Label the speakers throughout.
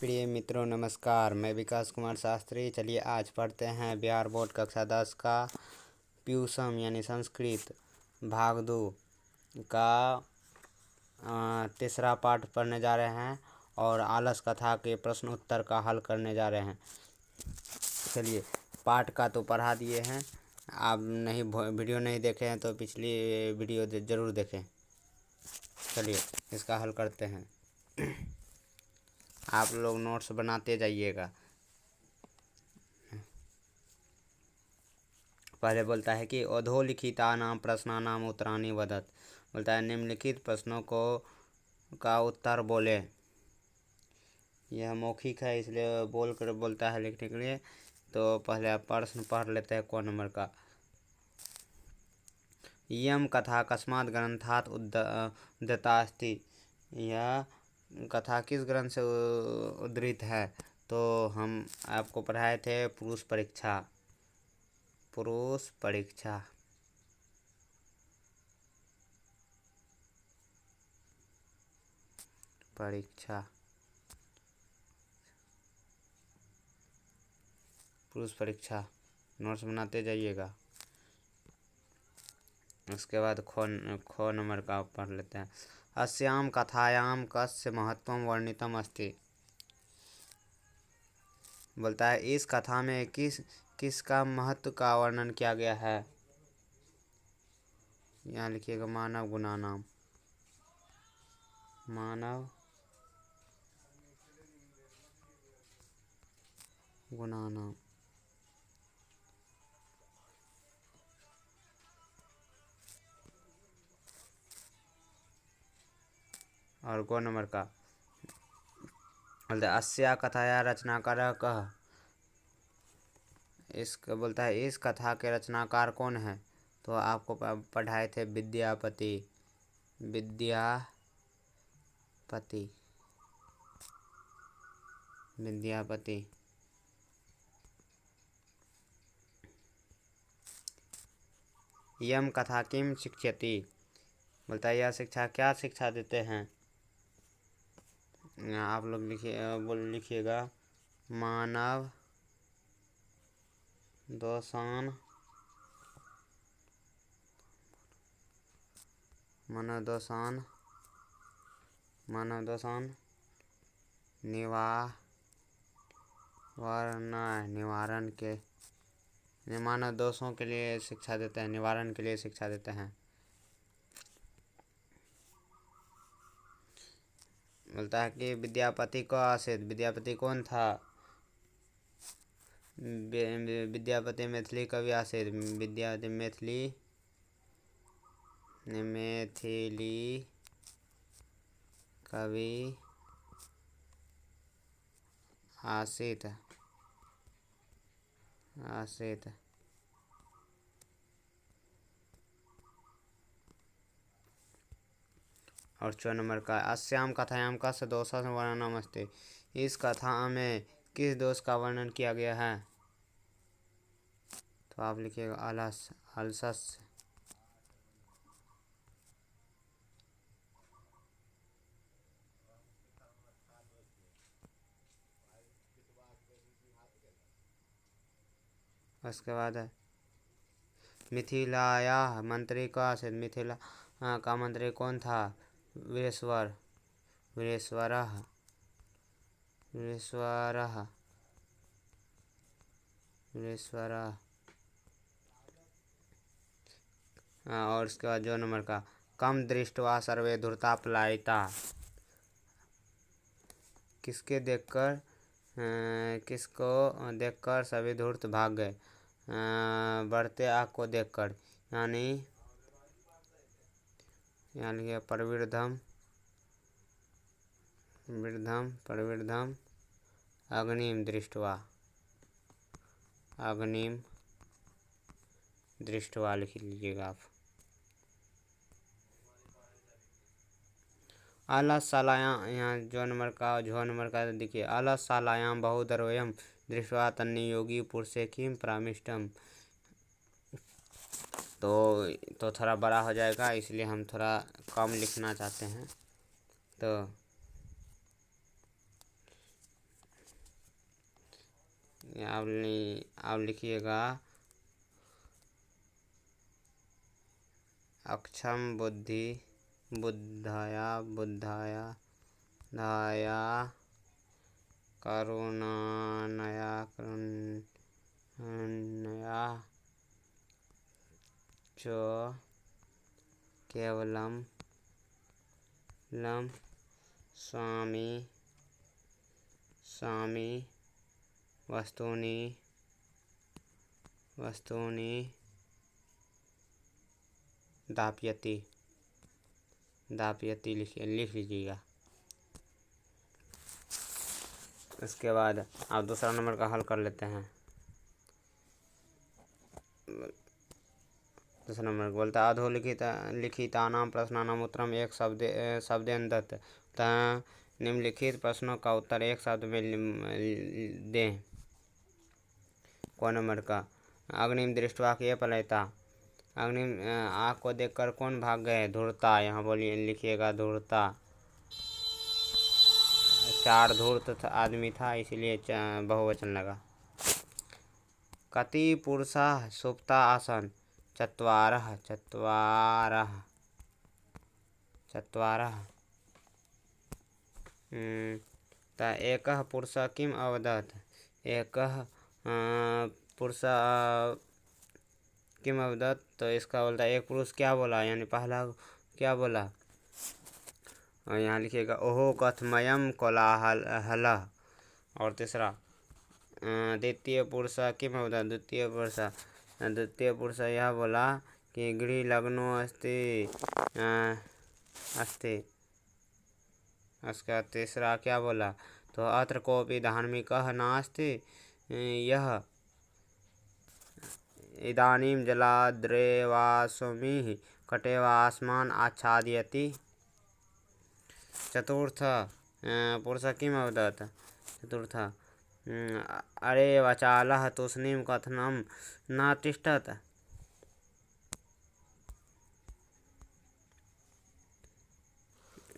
Speaker 1: प्रिय मित्रों नमस्कार, मैं विकास कुमार शास्त्री। चलिए आज पढ़ते हैं बिहार बोर्ड कक्षा 10 का प्यूसम यानी संस्कृत भाग 2 का तीसरा पाठ पढ़ने जा रहे हैं और आलस कथा के प्रश्न उत्तर का हल करने जा रहे हैं। चलिए, पाठ का तो पढ़ा दिए हैं, आप वीडियो नहीं देखे हैं तो पिछली वीडियो ज़रूर देखें। चलिए इसका हल करते हैं। आप लोग नोट्स बनाते जाइएगा। पहले बोलता है कि अधोलिखितानां प्रश्नानां उत्तराणि वदत। बोलता है निम्नलिखित प्रश्नों का उत्तर बोले। यह मौखिक है इसलिए बोल कर बोलता है लिखने के लिए। तो पहले आप प्रश्न पढ़ लेते हैं क नंबर का। इयं कथा कस्मात् ग्रंथात् उद्धृता अस्ति। यह कथा किस ग्रंथ से उद्धृत है? तो हम आपको पढ़ाए थे पुरुष परीक्षा। पुरुष परीक्षा परीक्षा पुरुष परीक्षा नोट्स बनाते जाइएगा। उसके बाद खो नंबर का पढ़ लेते हैं। अस्याम कथायाम कस्य महत्वम वर्णितम अस्ति। बोलता है इस कथा में किसका महत्व का वर्णन किया गया है? यहाँ लिखिएगा मानव गुणानाम। मानव गुणानाम। और गो नंबर का बोलता है अस्या कथाया रचनाकारः कः। इसका बोलता है इस कथा के रचनाकार कौन है? तो आपको पढ़ाए थे विद्यापति। विद्यापति विद्यापति यम कथा किम शिक्षयति। बोलता है यह शिक्षा क्या शिक्षा देते हैं? आप लोग लिखिएगा मानव दोषान निवारण के मानव दोषों के लिए शिक्षा देते हैं, निवारण के लिए शिक्षा देते हैं। बोलता है कि विद्यापति को आसित। विद्यापति कौन था? विद्यापति मैथिली कवि आसित। विद्यापति मैथिली कवि आसित। और 4 नंबर का अस्याम कथायाम कस्य दोषस्य वर्णनम् अस्ति। इस कथा में किस दोष का वर्णन किया गया है? तो आप लिखिएगा आलस्य। उसके बाद है मिथिलाया मंत्री का आसित। मिथिला का मंत्री कौन था? वीरेश्वरः। और उसके बाद जो नंबर का कम दृष्ट्वा सर्वे धूर्ता पलायिता। किसको देखकर सभी धूर्त भाग गए? बढ़ते आग को देखकर, यानी प्रविर्धम अग्निम दृष्ट्वा लिख लीजिएगा आप। आलसशालायां यहाँ झ नंबर का देखिए आलसशालायां बहुधरोऽयं दृष्ट्वा तन्नियोगी पुरुषे किं प्रामिष्टम्। तो थोड़ा बड़ा हो जाएगा इसलिए हम थोड़ा कम लिखना चाहते हैं। तो आप लिखिएगा अक्षम बुद्धाया धाया करुणानया च केवलम स्वामी वस्तूनि दाप्यति लिख लीजिएगा। उसके बाद आप दूसरा नंबर का हल कर लेते हैं। दूसरा नंबर बोलता है अधोलिखितानां प्रश्नानां उत्तरम एक शब्देन दत्त। निम्नलिखित प्रश्नों का उत्तर एक शब्द में दें। कौन नंबर का? अग्निम दृष्ट्वा के पलयता। अग्निम आग को देखकर कौन भाग गए? धूर्ता। यहाँ बोलिए लिखिएगा धूर्ता। 4 धूर्त आदमी था इसलिए बहुवचन लगा। कति पुरुषाः सुप्ता आसन्? चत्वारः। एकः पुरुषः किम् अवदत्? एकः पुरुषः किम अवदत्, तो इसका बोलता है एक पुरुष क्या बोला, यानी पहला क्या बोला। और यहाँ लिखिएगा ओहो कथमयम कोलाहलः। और तीसरा द्वितीय पुरुष किम अवदत्? द्वितीय पुरुष यह बोला कि गृह लग्नो अस्ति। उसका तीसरा क्या बोला? तो अत्र कोऽपि धार्मिकः नास्ति यः इदानीं जलाद्रेवास्मिः कटे वा आसमान् आच्छादयति। चतुर्थ पुरुष किम् अवदत्? चतुर्थ अरे वाचालः तूष्णीं कथनं न तिष्ठत्।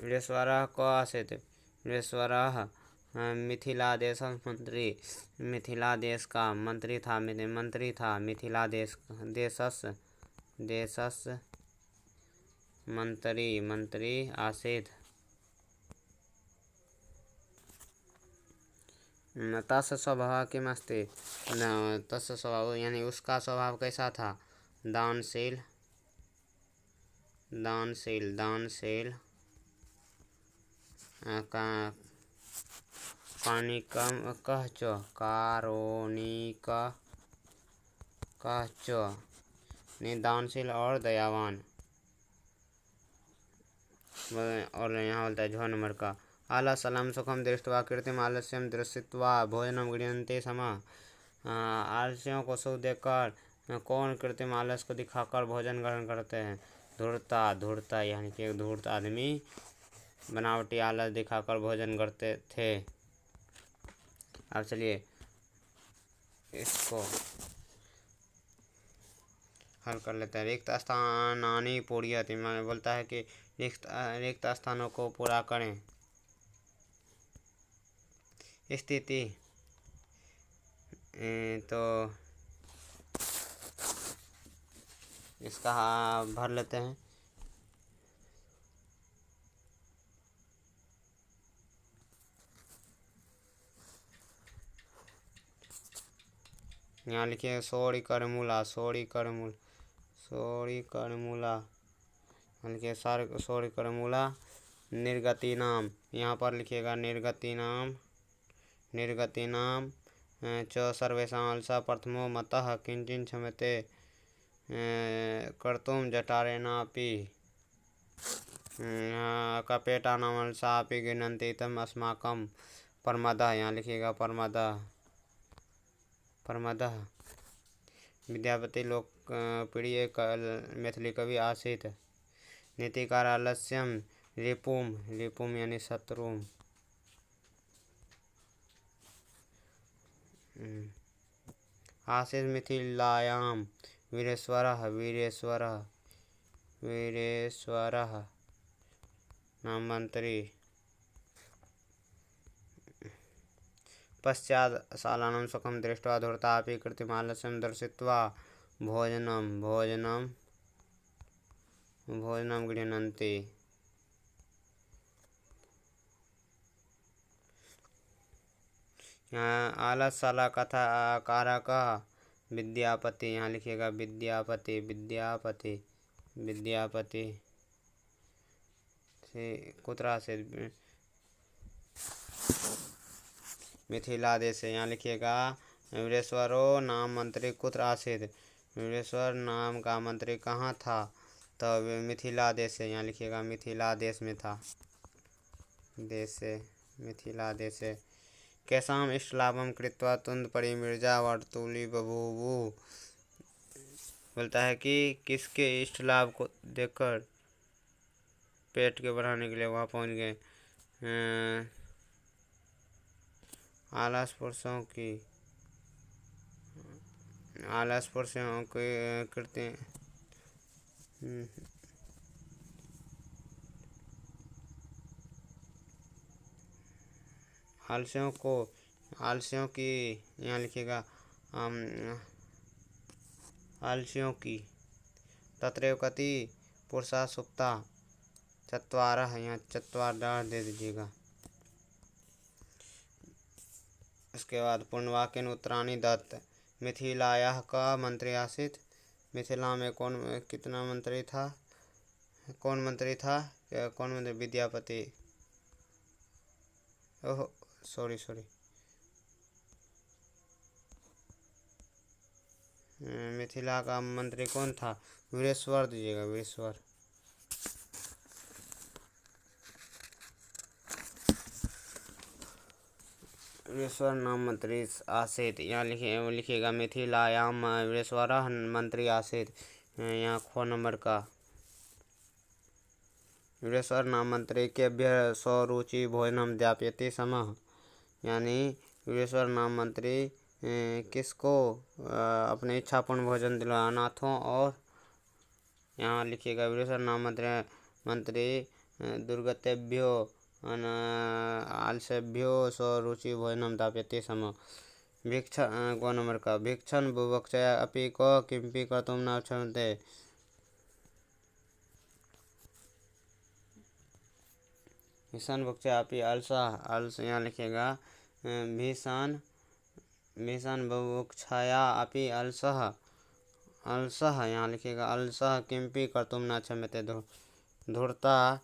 Speaker 1: वीरेश्वरः को आसीत्? वीरेश्वरः मिथिलादेश मंत्री। मिथिलादेश का मंत्री था मिथिलादेश देशस् मंत्री आसीत्। तस्य स्वभावः किम् अस्ति? तस्य स्वभाव यानी उसका स्वभाव कैसा था? दानशील कारुणिकः च दानशील और दयावान। और यहाँ बोलता है झ नंबर का आलस्यं सुखम दृष्ट्वा कृत्रिम आलस्यम दृश्यत्वा भोजनम गृह्णन्ति समः। आलस्यों को सुख देखकर कौन कृत्रिम आलस्य को दिखाकर भोजन ग्रहण करते हैं? धूर्ता यानी कि एक धूर्त आदमी बनावटी आलस दिखाकर भोजन करते थे। अब चलिए इसको हल कर लेते हैं। रिक्त स्थानानि पूरयति, मैंने बोलता है कि रिक्त स्थानों को पूरा करें। स्थिति तो इसका भर लेते हैं। यहाँ लिखिए सोड़ी करमूला लिखिए सोड़ी करमूला। निर्गति नाम, यहाँ पर लिखिएगा निर्गति नाम च सर्वेषां अलसा प्रथमो मतः किंचिन क्षमते कर्तुं जठारेणापि कपेटानाम् अलसापि गृह्णन्ति तम् अस्माकं प्रमदः। यहाँ लिखिएगा प्रमदः। विद्यापति लोकप्रिय मैथिली कवि आसीत्। नीतिकार आलस्यम रिपुम यानी शत्रु। आसीत् मिथिलायां वीरेश्वरः नाम मंत्री। पश्चात् शालानं सुखं दृष्ट्वा धूर्तापि कृतिमालस्यं दर्शित्वा भोजनं गृह्णन्ति। यहाँ आलसशाला कथा कारकः विद्यापति, यहाँ लिखिएगा विद्यापति से कुत्र आसीत्? मिथिलादेशे। यहाँ लिखिएगा वीरेश्वरो नाम मंत्री कुत्र आसीत्? वीरेश्वर नाम का मंत्री कहाँ था? तो मिथिला देश से। यहाँ लिखिएगा मिथिला देश में था। मिथिला देश से। कैसाम इष्टलाभम कृत्वा तुंद परिमिर्जा वर्तुली बभूवु। बोलता है कि किसके इष्ट लाभ को देखकर पेट के बढ़ाने के लिए वहाँ पहुँच गए। आलस पुरुषों की कृति आलसियों की यहाँ लिखिएगा आलसियों की तत्रैव कति पुरुषा सुप्ता चत्वारः, यहाँ चत्वार डाल दे दीजिएगा। इसके बाद पूर्णवाक्येन उत्तराणि दत्त। मिथिलायाः का मंत्री आसीत्? मिथिला में कौन मंत्री था? विद्यापति। ओह सॉरी मिथिला का मंत्री कौन था? वीरेश्वर दीजिएगा, वीरेश्वर नाम मंत्री आसीत्। यहाँ लिखिएगा मिथिलायां वीरेश्वरः मंत्री आसीत्। यहाँ ख नंबर का वीरेश्वर नाम मंत्री केभ्यः स्वरुचि भोजनम दापयति समः। यानी वीरेश्वर नाम मंत्री किसको अपने इच्छापूर्ण भोजन दिलवाया? अनाथों। और यहाँ लिखिएगा वीरेश्वर नाम मंत्री दुर्गतेभ्यो आलसेभ्यो स्वरुचि भोजनम दापयति समः। भिक्षा गो नंबर का भिक्षन बुभुक्षया अपि को किमपि कर्तुं न क्षमते। भीषण बुभुक्षया अपि आलस यहाँ लिखिएगा भीषण बुभुक्षया अपि अलसः यहाँ लिखिएगा अलसः किमपि कर्तुं न क्षमते। धूर्ता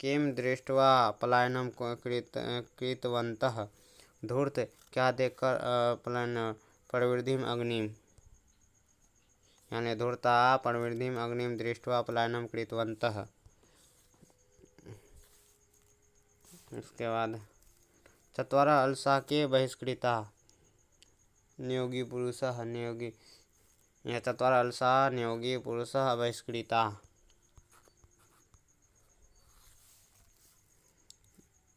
Speaker 1: किम दृष्ट्वा पलायनं कृतवन्तः। धूर्त क्या देखकर पलायन? प्रवृद्धिम अग्निम। यानी धूर्ता प्रवृद्धिम अग्निम दृष्ट्वा पलायनं कृतवन्तः। इसके बाद चत्वारः अलसा के बहिष्कृता। नियोगी पुरुषः यह चत्वारः अलसा नियोगी पुरुषः बहिष्कृता।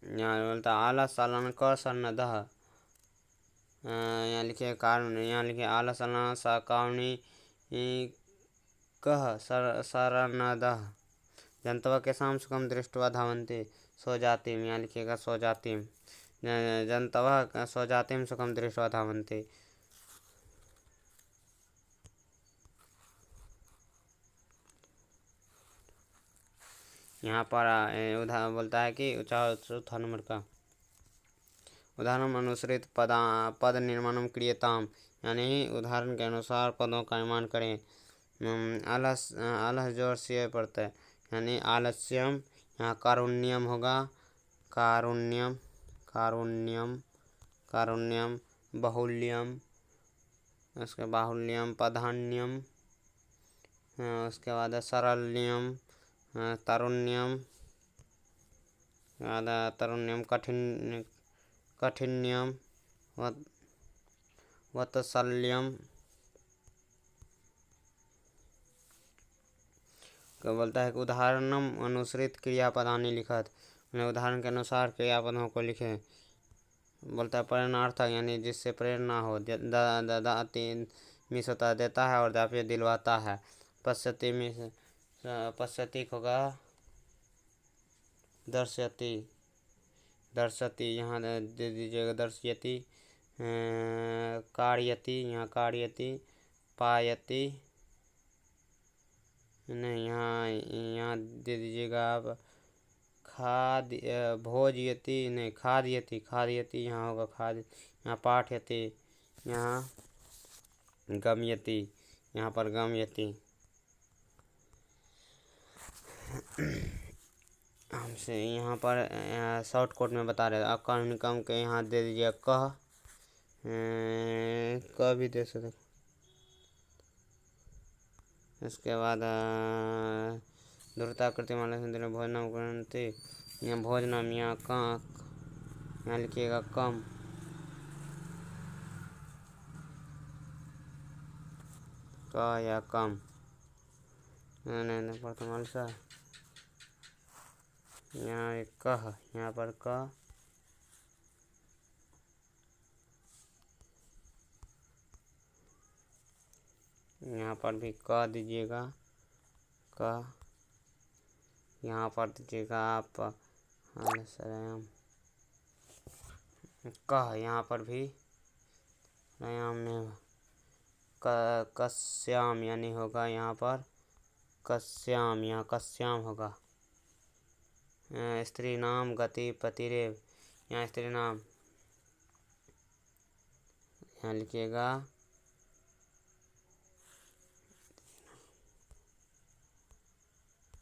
Speaker 1: यहाँ बोलता आलसशालान् क सन्नद्धः। यहाँ लिखे कारण, यहाँ लिखे आलसशालान् स कारुणी कः सन्नद्धः। जन्तवः केषां सुखं दृष्ट्वा धावन्ति स्वजातिम्। यहाँ लिखिएगा स्वजातिम्। जन्तवः स्वजातिं सुखं दृष्ट्वा धावन्ति। यहाँ पर उदाहरण बोलता है कि चौथा नंबर का उदाहरण अनुसरित पद निर्माणम क्रियताम। यानी उदाहरण के अनुसार पदों का निर्माण करें। आलस जोर से पड़ता है, यानी आलस्यम। यहाँ कारुण्यम होगा, कारुण्यम बाहुल्यम, उसके बाहुल्यम प्राधान्यम, उसके बाद सरल्यम तारुण्यम, कठिन्यम वत्सल्यम। बोलता है कि उदाहरणम अनुसृत क्रियापदानि लिखत। उदाहरण के अनुसार क्रियापदों को लिखें। बोलता है प्रेरणार्थक, यानी जिससे प्रेरणा हो। ददाति मिस होता है देता है, और दापे दिलवाता है। पश्यति होगा दर्शयति, दर्शति यहाँ दे दीजिएगा दर्शयति। कार्यति यहाँ कार्यति। पायति नहीं, यहाँ दे दीजिएगा आप भोजयति नहीं, खादयति खादयति यहाँ होगा खाद। यहाँ पाठयति, यहाँ गमयति, यहाँ पर गमयति। हमसे यहाँ पर शॉर्ट कोट में बता रहे अकर्णिकम के यहाँ दे दीजिए कह। क भी दे सकते। इसके बाद दुर्ताकृति माला सुंदर भोजनम करते। यहाँ भोजनम यहाँ कांक यहाँ लिखिएगा कम। क या कम नहीं प्रथम सा। यहाँ एक कह यहाँ पर क। यहाँ पर भी क दीजिएगा क। यहाँ पर दीजिएगा आप कह। यहाँ पर भी आयाम में कस्याम यानी होगा यहाँ पर कस्याम, यहाँ कस्याम होगा। स्त्री नाम गति पतिरेव यहाँ स्त्री नाम यहाँ लिखिएगा